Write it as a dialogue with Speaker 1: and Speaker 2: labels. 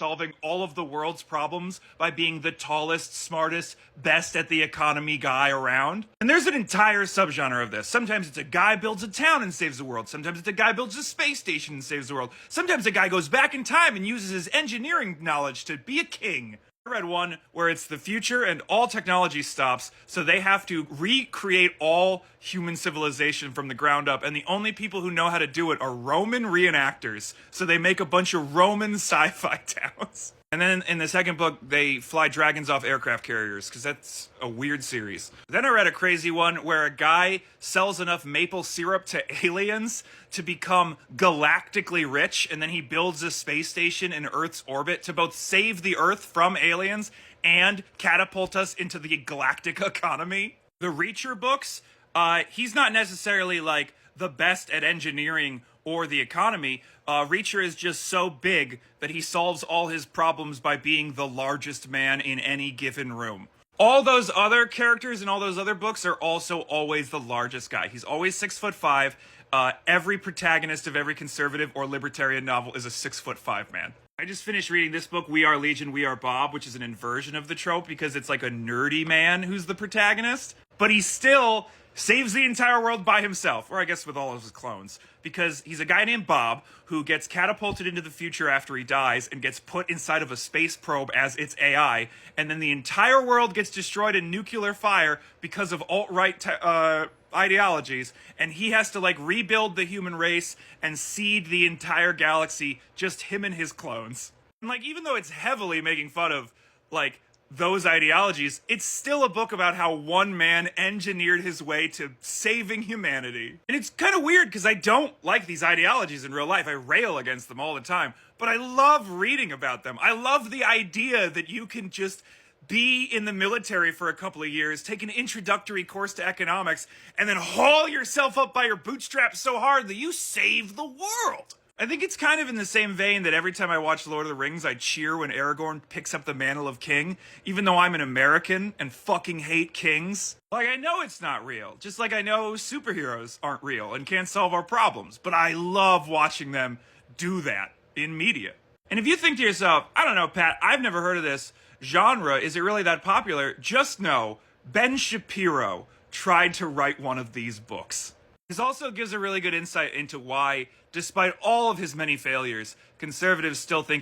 Speaker 1: solving all of the world's problems by being the tallest, smartest, best at the economy guy around. And there's an entire subgenre of this. Sometimes it's a guy builds a town and saves the world. Sometimes it's a guy builds a space station and saves the world. Sometimes a guy goes back in time and uses his engineering knowledge to be a king. I read one where it's the future and all technology stops, so they have to recreate all human civilization from the ground up, and the only people who know how to do it are Roman reenactors, so they make a bunch of Roman sci-fi towns. And then in the second book, they fly dragons off aircraft carriers, because that's a weird series. Then I read a crazy one where a guy sells enough maple syrup to aliens to become galactically rich, and then he builds a space station in Earth's orbit to both save the Earth from aliens and catapult us into the galactic economy. The Reacher books, he's not necessarily like the best at engineering or the economy. Reacher is just so big that he solves all his problems by being the largest man in any given room. All those other characters in all those other books are also always the largest guy. He's always 6'5". Every protagonist of every conservative or libertarian novel is a 6'5" man. I just finished reading this book, We Are Legion, We Are Bob, which is an inversion of the trope because it's like a nerdy man who's the protagonist, but he still saves the entire world by himself, or I guess with all of his clones, because he's a guy named Bob who gets catapulted into the future after he dies and gets put inside of a space probe as its AI, and then the entire world gets destroyed in nuclear fire because of alt-right ideologies, and he has to like rebuild the human race and seed the entire galaxy, just him and his clones. And like, even though it's heavily making fun of like those ideologies, it's still a book about how one man engineered his way to saving humanity. And it's kind of weird because I don't like these ideologies in real life. I rail against them all the time, but I love reading about them. I love the idea that you can just be in the military for a couple of years, take an introductory course to economics, and then haul yourself up by your bootstraps so hard that you save the world. I think it's kind of in the same vein that every time I watch Lord of the Rings, I cheer when Aragorn picks up the mantle of king, even though I'm an American and fucking hate kings. Like, I know it's not real, just like I know superheroes aren't real and can't solve our problems, but I love watching them do that in media. And if you think to yourself, I don't know, Pat, I've never heard of this genre, is it really that popular? Just know, Ben Shapiro tried to write one of these books. This also gives a really good insight into why, despite all of his many failures, conservatives still think